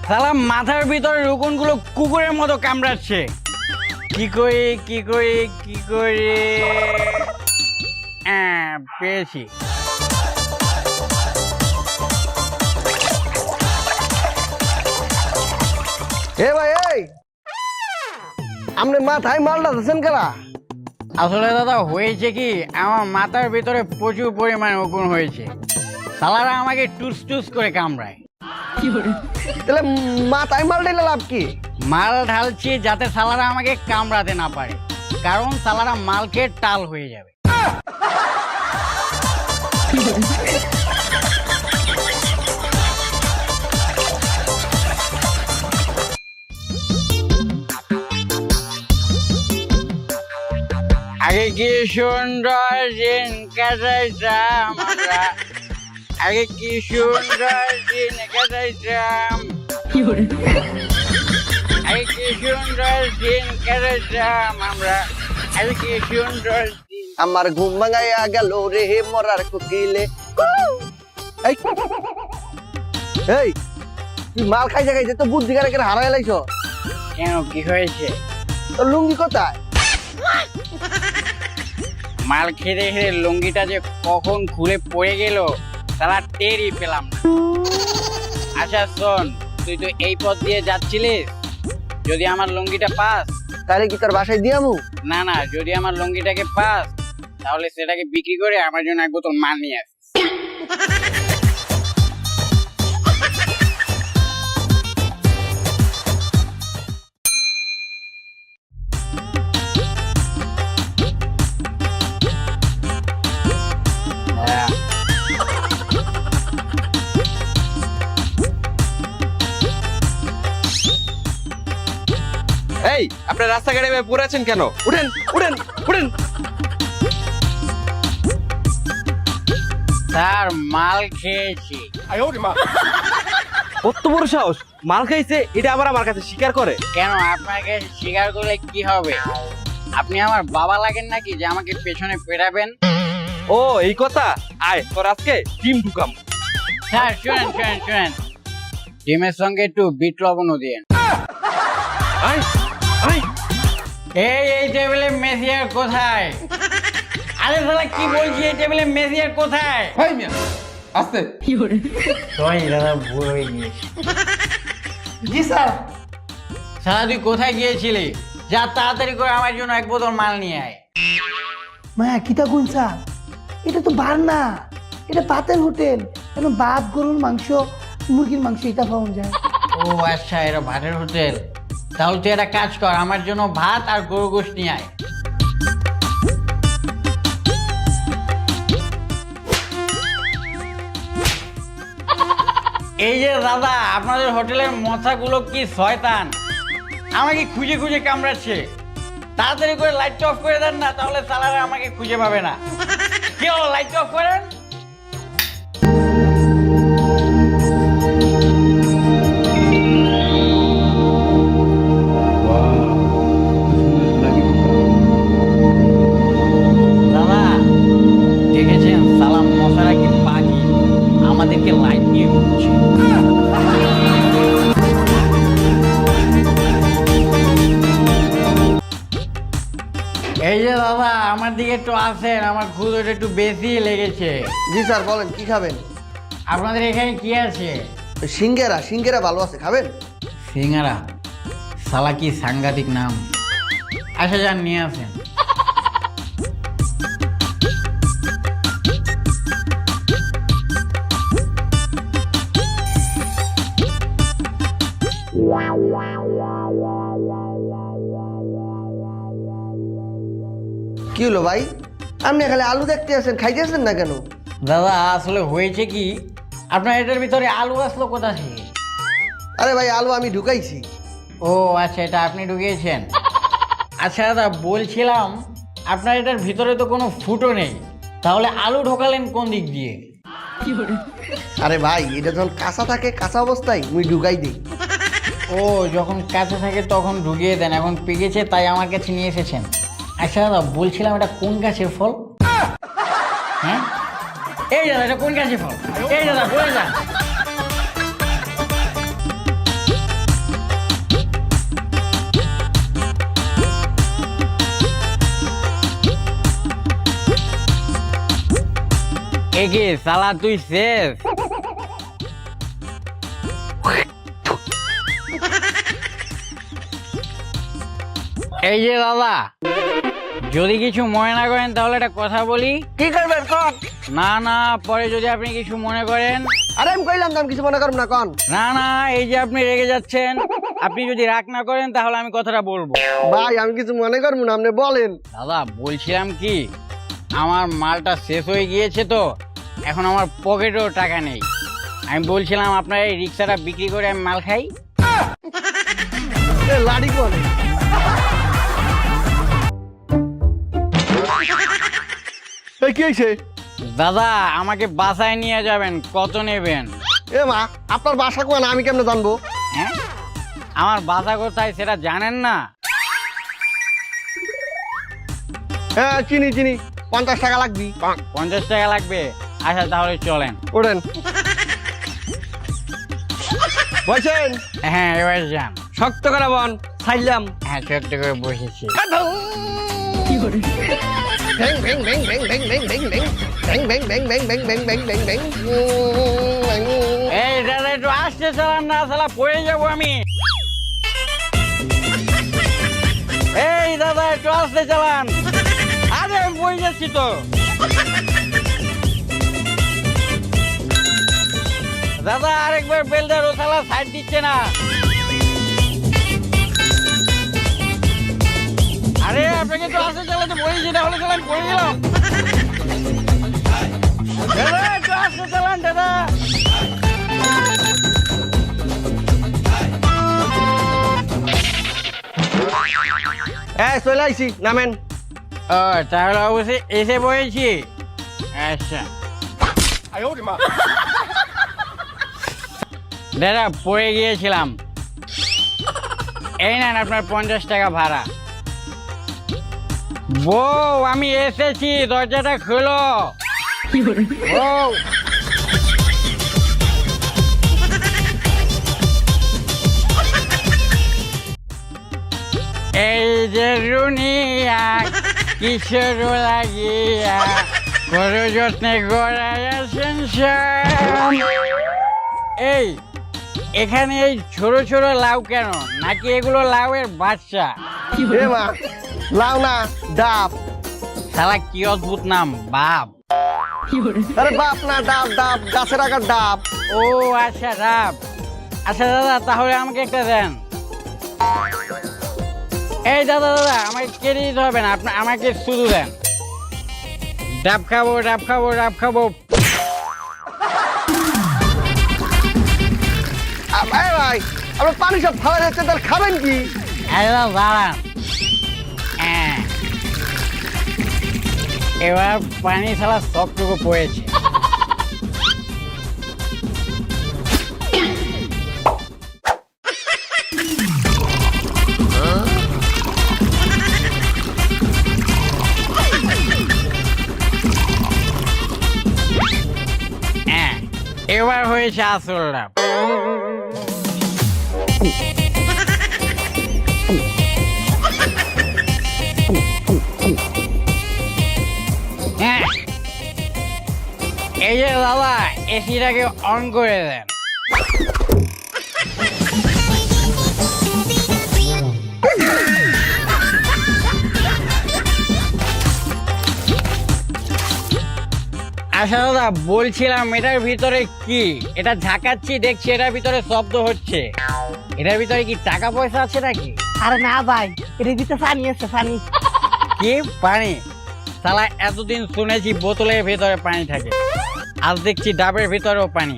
শালা মাথার ভিতরে রুকুনগুলো কুকুরের মতো কামড়াচ্ছে। কি করি কি করি কি করি, পেয়েছি। এ ভাই এই আপনি মাথায় মালটা দিচ্ছেন কেনা? আসলে দাদা হয়েছে কি, আমার মাথার ভিতরে প্রচুর পরিমাণে উকুন হয়েছে। শালারা আমাকে টুস টুস করে কামড়ায়। তাহলে মাথায় মাল দিলে লাভ কি? মাল ঢালছি যাতে শালারা আমাকে কামড়াতে না পারে, কারণ শালারা মাল খেয়ে টাল হয়ে যাবে। আগে কি সুন্দর দিন কাটাইতাম আমরা, আগে কি সুন্দর দিন কাটাইতাম, আগে কি সুন্দর দিন কাটাইতাম আমরা, আগে কি সুন্দর দিন। আমার ঘুম ভাঙাইয়া গেল রে মরার কোকিলে। এই এই তুই মাল খাইছে খাইছে তো বুদ্ধি করে কেন হারাই লাইছ? কেন কি হয়েছে? তোর লুঙ্গি কোথায়? মাল খেতে খেতে লুঙ্গিটা যে কখন খুলে পড়ে গেল তারা টেরই পেলাম না। আচ্ছা শোন, তুই তো এই পথ দিয়ে যাচ্ছিলিস, যদি আমার লুঙ্গিটা পাস। তাহলে কি তোর বাসায় দিয়ামু? না না, যদি আমার লুঙ্গিটাকে পাস তাহলে সেটাকে বিক্রি করে আমার জন্য এক বোতল মাল নিয়ে আসিস। এই আপনার রাস্তাঘাটে এভাবে পড়ে আছেন কেন? উঠেন উঠেন উঠেন। স্যার মাল খেয়েছি। কত বড় সাহস, মাল খাইছে এটা আবার আমার কাছে স্বীকার করে? কেন, আপনাকে স্বীকার করলে কি হবে? আপনি আমার বাবা লাগেন নাকি যে আমাকে পেছনে পেটাবেন? ও এই কথা, আয় তোর আজকে ডিম ঢুকাম। স্যার শুনেন শুনেন শুনেন, ডিমের সঙ্গে একটু বিট লবণও দিয়েন। আয় আয়। এই টেবিলে মেসিয়ার কোথায়? আরে শালা কি বলছি, এই টেবিলে মেসিয়ার কোথায়? ভাই মিয়া আস্তে। সরি দাদা, ভুল হয়ে গিয়েছে। জি স্যার। শালা তুই কোথায় গিয়েছিলি? যা তাড়াতাড়ি করে আমার জন্য এক বোতল মাল নিয়ে আয়। মায়া কিতা গুনছা? এটা তো বার না, এটা ভাতের হোটেল। কেন ভাত, গরুর মাংস, মুরগির মাংস এটা পাওয়া যায়। ও আচ্ছা, এটা ভাতের হোটেল। তাহলে তুই একটা কাজ কর, আমার জন্য ভাত আর গরু গোশ নিয়ে আয়। এই যে দাদা, আপনাদের হোটেলের মশাগুলো কি শয়তান, আমাকে খুঁজে খুঁজে কামড়াচ্ছে। তাড়াতাড়ি করে লাইট অফ করে দেন না, তাহলে সালারে আমাকে খুঁজে পাবে না। কি হলো, লাইট অফ করেন। দাদা দেখেছেন সালাম মশারা কি পাখি, আমাদেরকে লাইট দিয়ে ঘুরছে। এই যে দাদা, আমার দিকে একটু আসেন, আমার ক্ষুধাটা একটু বেশি লেগেছে। জি স্যার বলেন কি খাবেন? আপনাদের এখানে কি আছে? সিঙ্গেরা, সিঙ্গেরা ভালো আছে, খাবেন? সিঙ্গারা, সালা কি সাংঘাতিক নাম। আচ্ছা যান নিয়ে আসেন। কি হলো ভাই, আপনি খালি আলু দেখতে আছেন, খাইতেছেন না কেন? দাদা আসলে হয়েছে কি, আপনার এটার ভিতরে আলু আসলো কোথা থেকে? আরে ভাই আলু আমি ঢুকাইছি। ও আচ্ছা, এটা আপনি ঢুকিয়েছেন। আচ্ছা দাদা বলছিলাম, আপনার এটার ভিতরে তো কোনো ফুটো নেই, তাহলে আলু ঢোকালেন কোন দিক দিয়ে? আরে ভাই এটা যখন কাঁচা থাকে, কাঁচা অবস্থায় মুই ঢুকাই দিই। ও যখন কাছে থাকে তখন ঢুকিয়ে দেন, এখন পেকেছে তাই আমার কাছে নিয়ে এসেছেন। আচ্ছা দাদা বলছিলাম, এটা কোন গাছের ফল? হ্যাঁ এই দাদা, এটা কোন গাছের ফল? এই দাদা বলে যান। এ কি শালা তুই শেষ? এই যে দাদা, যদি কিছু মনে না করেন তাহলে একটা কথা বলি। কি করবেন কন? না না, পরে যদি আপনি কিছু মনে করেন। আরে আমি কইলাম তো আমি কিছু মনে করব না কন। না না, এই যে আপনি রেগে যাচ্ছেন, আপনি যদি রাগ না করেন তাহলে আমি কথাটা বলবো। ভাই আমি কিছু মনে করব না, আপনি বলেন। দাদা বলছিলাম কি, আমার মালটা শেষ হয়ে গিয়েছে তো এখন আমার পকেটেও টাকা নেই। আমি বলছিলাম আপনার এই রিক্সাটা বিক্রি করে আমি মাল খাই। এ লাড়ি কোন? এই কি হইছে? দাদা আমাকে বাসায় নিয়ে যাবেন, কত নেবেন? এ মা, আপনার বাসা কোন আমি কেমনে জানবো? হ্যাঁ, আমার বাসা কোথায় সেটা জানেন না? হ্যাঁ চিনি চিনি, 50 টাকা লাগবি। 50 টাকা লাগবে? আচ্ছা তাহলে চলেন। ওঠেন। বসেন। হ্যাঁ এবার যান। শক্ত করে বন, ছাইলাম। হ্যাঁ ছোট্ট করে বসেছি। ভেং ভেং ভেং ভেং ভেং ভেং ভেং ভেং ভেং ভেং ভেং ভেং ভেং ভেং ভেং ভেং ভেং। এই দাদা একটু আসতে চালান না, শালা পড়ে যাবো আমি। এই দাদা একটু আসতে চালান। আরে আমি পড়ে যাচ্ছি তো। দাদা আরেকবার বেলদার, ও শালা সাইড দিচ্ছে না। আরে আপনাকে তো আসতে চালাতে বলেছি, তাহলে চালান, পড়ে গেলাম। দাদা একটু আসতে চালান দাদা। এই চলে আইছি, নামেন। ও তাহলে অবশ্যই এসে বলেছি। আচ্ছা দাদা পড়ে গিয়েছিলাম, এই নেন আপনার 50 টাকা ভাড়া। বউ আমি এসেছি, দরজাটা খোলো। বউ এই যে রুনিয়া কিশোর লাগিয়া বড় যত্নে গড়ায় আছেন সব। এই এখানে এই ছোট ছোট লাউ কেন? নাকি এগুলো লাউয়ের বাচ্চা? এ মা, লাউ না ডাব। শালা কি অদ্ভুত নাম, বাপ। আরে বাপ না, ডাব ডাব, গাছের আগার ডাব। ও আচ্ছা ডাব। আচ্ছা দাদা তাহলে আমাকে একটা দেন। এই দাদা দাদা আমাকে কেটে দিতে হবে না, আপনার আমাকে শুধু দেন। ডাব খাবো ডাব খাবো ডাব খাবো। ভাই ভাই, আপনার পানি সব ফালা যাচ্ছে, তাহলে খাবেন কি? একদম দাঁড়ান। হ্যাঁ, এবার পানি শালা সবটুকু পড়েছে। হ্যাঁ, এবার হয়েছে আসল ডাব। হ্যাঁ, এই যে দাদা এসিটাকে অন করে দেন। আচ্ছা দাদা বলছিলাম এটার ভিতরে কি? এটা ঝাঁকাচ্ছি দেখছি এটার ভিতরে শব্দ হচ্ছে, এটার ভিতরে কি টাকা পয়সা আছে নাকি? আরে না ভাই, এটা দিতে পানি আছে, পানি। কি পানি? শালা এতদিন শুনেছি বোতলের ভিতরে পানি থাকে, আজ দেখছি ডাবের ভিতরেও পানি।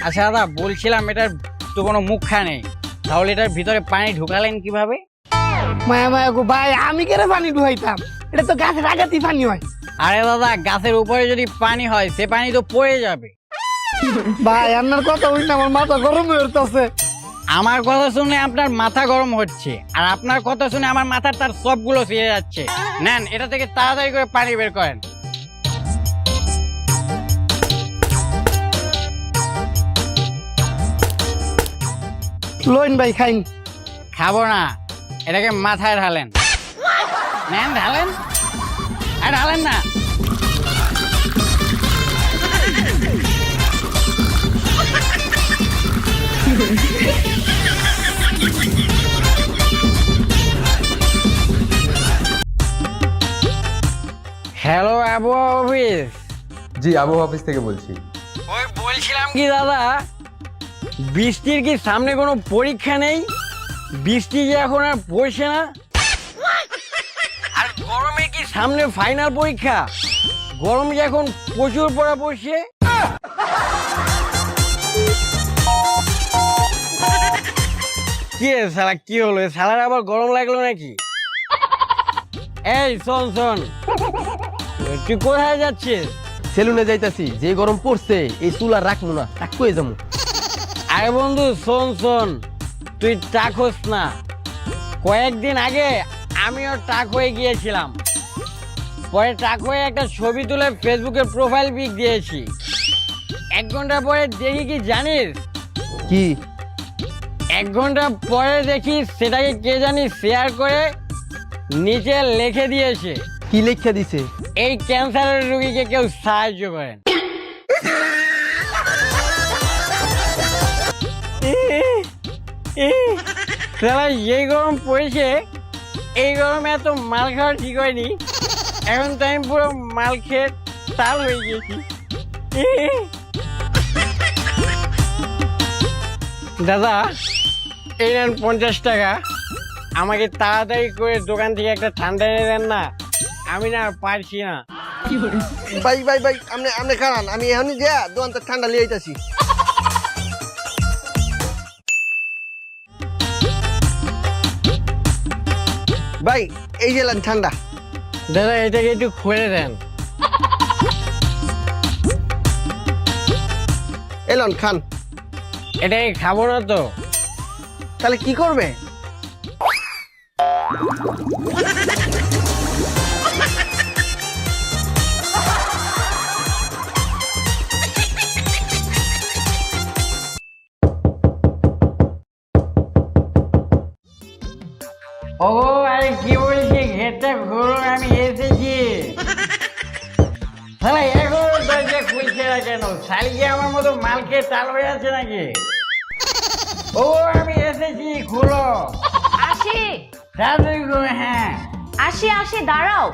আচ্ছা দাদা বলছিলাম এটার তো কোনো মুখা নেই, তাহলে এটার ভিতরে পানি ঢুকালেন কিভাবে? মায়া মায়া গো ভাই, আমি কেন পানি ঢুকাইতাম? এটা তো গাছের আগাতেই পানি হয়। আরে দাদা গাছের উপরে যদি পানি হয় সে পানি তো পড়ে যাবে। ভাই আপনার কথা হইলে আমার মাথা গরম হয়ে উঠতেছে। আমার কথা শুনে আপনার মাথা গরম হচ্ছে, আর আপনার কথা শুনে আমার মাথার তার সবগুলো ছিঁড়ে যাচ্ছে। নেন এটা থেকে তাড়াতাড়ি করে পানি বের করেন। লোন ভাই খাইন। খাবো না, এটাকে মাথায় ঢালেন। নেন ঢালেন, আর ঢালেন না। হ্যালো আবহাওয়া অফিস। জি আবহাওয়া অফিস থেকে বলছি। ওই বলছিলাম কি দাদা, বৃষ্টির কি সামনে কোনো পরীক্ষা নেই? বৃষ্টি যে এখন আর পড়ছে না। আর গরমে কি সামনে ফাইনাল পরীক্ষা? গরম যে এখন প্রচুর পড়া পড়ছে। কি রে শালা, কি হলো? শালার আবার গরম লাগলো নাকি? এই শোন শোন, তুই কোথায় যাচ্ছিস? সেলুনে যাইতাছি, যে গরম পড়ছে এই চুল আর রাখবো না, টাক কয়ে যাবো। আরে বন্ধু শোন শোন, তুই টাক হোস না। কয়েকদিন আগে আমিও টাক হয়ে গিয়েছিলাম, পরে টাক হয়ে একটা ছবি তুলে ফেসবুকে প্রোফাইল পিক দিয়েছি। 1 ঘন্টা পরে দেখি কি জানিস? কি? 1 ঘন্টা পরে দেখি সেটাকে কে জানি শেয়ার করে নিচে লিখে দিয়েছে, কি লেখা দিছে? এই ক্যান্সারের রোগীকে কেউ সাহায্য করেন। শালা, এই গরম পড়েছে, এই গরমে এত মাল খাওয়া ঠিক হয়নি। এখন তো আমি পুরো মাল খেয়ে তাল হয়ে গেছি। দাদা, এই নেন 50 টাকা, আমাকে তাড়াতাড়ি করে দোকান থেকে একটা ঠান্ডা এনে দেন না, আমি না আর পারছি না। ভাই ভাই ভাই, আপনি খারান, আমি এখনই যা দোকান থেকে ঠান্ডা লিয়ে আইতাছি। ভাই এই যে লান ঠান্ডা। দাদা, এটাকে একটু খুলে দেন। এলন খান। এটাকে খাবো না তো। তাহলে কি করবে? ও আরে কি বলছি, ঘেরটা ঘুরুন, আমি এসেছি। তাহলে এখনো দরজা খুলছে না কেন? শালিকে আমার মতো মাল খেয়ে টাল হয়ে আছে নাকি? ও আমি এসেছি, খুলো আসি তাড়াতাড়ি খুলো। হ্যাঁ আসি আসি, দাঁড়াও।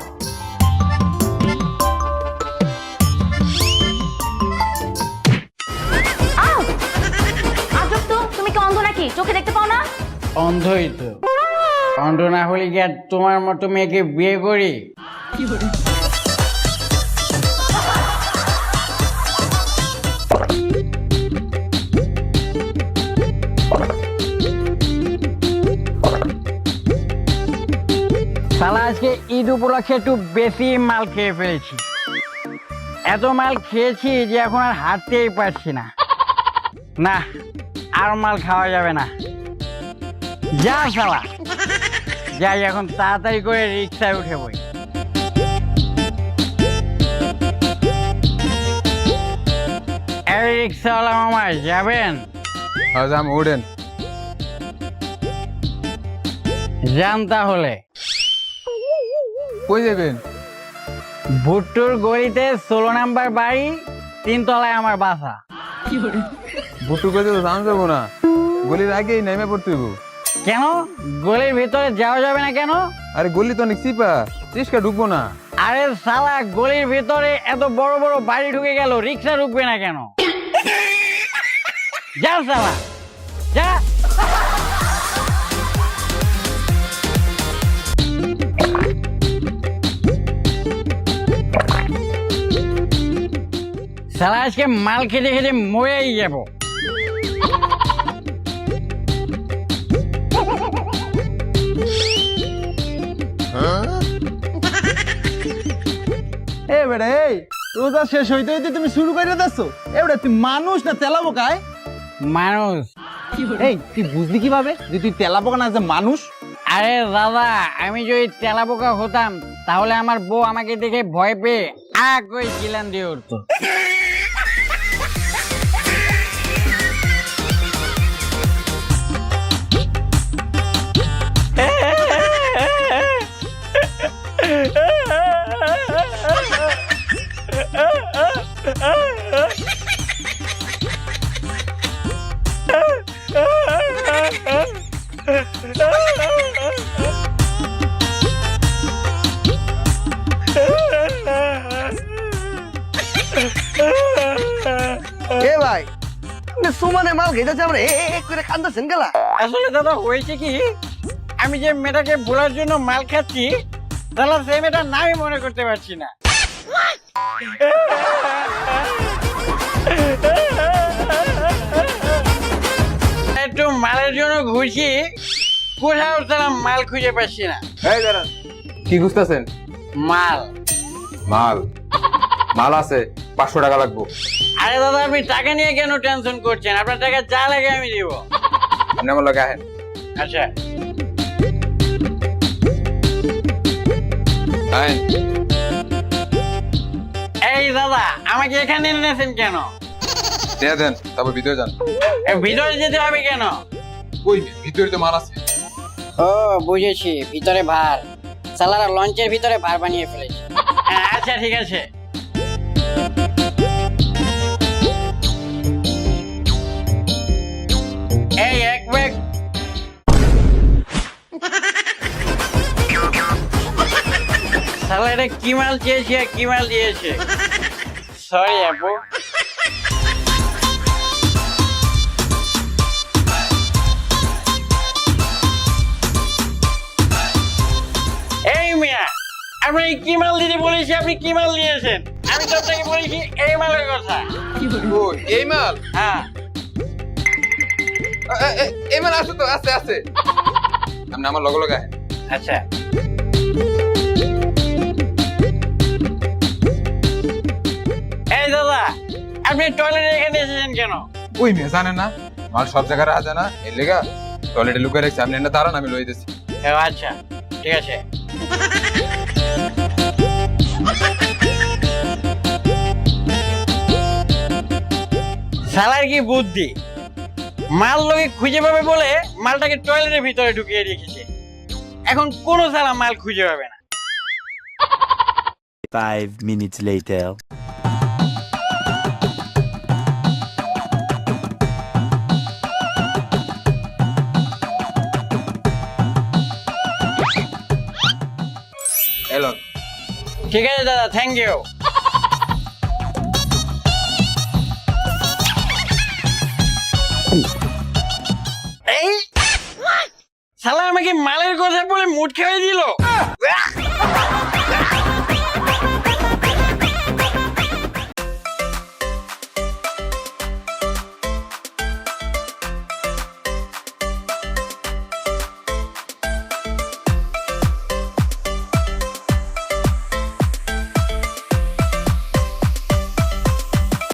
আউ! আজব তো, তুমি কি অন্ধ নাকি? চোখে দেখতে পাও না? অন্ধই তো। অন্ধ না হলে কি আর তোমার মতো মেয়েকে বিয়ে করি? শালা, আজকে ঈদ উপলক্ষে একটু বেশি মাল খেয়ে ফেলেছি। এত মাল খেয়েছি যে এখন আর হাঁটতেই পারছি না। না, আর মাল খাওয়া যাবে না। যা শালা, যাই এখন তাড়াতাড়ি করে রিক্সায় উঠে বই। এই রিক্সাওয়ালা মামা, যাবেন? আজ আমি উঠেন। যান তাহলে। কই যাবেন? ভুট্টুর গলিতে 16 নাম্বার বাড়ি, 3 তলায় আমার বাসা। বুটু করতে তো দাম যাবো না, গলির আগেই নেমে পড়তে হইব। কেন? গলির ভিতরে যাওয়া যাবে না কেন? আরে গলি তো অনেক চিপা, রিক্সা ঢুকবো না। আরে শালা, গলির ভিতরে এত বড় বড় বাড়ি ঢুকে গেল, রিক্সা ঢুকবে না কেন? যা শালা, যা। শালা, আজকে মাল খেতে খেতে মরেই যাব। এ বেটা, এই রোজা শেষ হইতে হইতে তুমি শুরু করে দিচ্ছ। এবারে তুই মানুষ না তেলা বোকায়? মানুষ? এই তুই বুঝলি কিভাবে যে তুই তেলা বোকা না যে মানুষ? আরে দাদা, আমি যদি তেলাপোকা হতাম তাহলে আমার বউ আমাকে দেখে ভয় পেয়ে করে চিলান দিয়ে উঠতো। এ ভাই আপনি সুমানে মাল খেতেছে আমরা করে কান্দাছেন গেলা। আসলে দাদা হয়েছে কি, আমি যে মেয়েটাকে ভোলার জন্য মাল খাচ্ছি, তাহলে সেই মেয়েটার নামই মনে করতে পারছি না। একটু মালের জন্য ঘুরছি, কোথাও তারা মাল খুঁজে পাচ্ছি না। এই দাঁড়ান, কি খুঁজতেছেন? মাল। মাল? মাল আছে, 500 টাকা লাগবো। আরে দাদা আপনি টাকা নিয়ে কেন টেনশন করছেন? আপনার টাকা যা লাগে আমি দিব। আপনি আমার লগে আহেন। আচ্ছা আহেন। এই দাদা আমাকে এখানে এনেছেন কেন? দিয়ে দেন, তারপর ভিতরে যান। ভিতরে যেতে হবে কেন? কই ভিতরে তো মাল আছে। ও বুঝেছি, ভিতরে ভার। সালারা লঞ্চের ভিতরে ভার বানিয়ে ফেলেছে। আচ্ছা ঠিক আছে। এই এক ব্যাগ। সালা এটা কি মাল চেয়েছে আর কি মাল দিয়েছে? সরি আপু। এই মিয়া, আপনি কি মাল দিতে বলেছি, আপনি কি মাল দিয়েছেন? আমি তো আপনাকে বলেছি এই মালের কথা। ও এই মাল? হ্যাঁ এই মাল আছে তো, আছে আছে। আপনি আমার লগে লগে আহেন। আচ্ছা এই দাদা আপনি টয়লেটে এখানে এসেছেন কেন? ওই মেয়ে জানেন না, মাল সব জায়গায় রাখা যায় না, এর লেগা টয়লেটে লুকিয়ে রাখছি। আপনি এনে দাঁড়ান, আমি লই দিচ্ছি। ও আচ্ছা ঠিক আছে। শালার কি বুদ্ধি, মাল লোকে খুঁজে পাবে বলে মালটাকে টয়লেটের ভিতরে ঢুকিয়ে রেখেছে। এখন কোনো শালা মাল খুঁজে পাবে না। 5 minutes later. এলন। ঠিক আছে দাদা, থ্যাংক ইউ। এই শালা আমাকে মালের কথা বলে মুড খেয়ে দিল।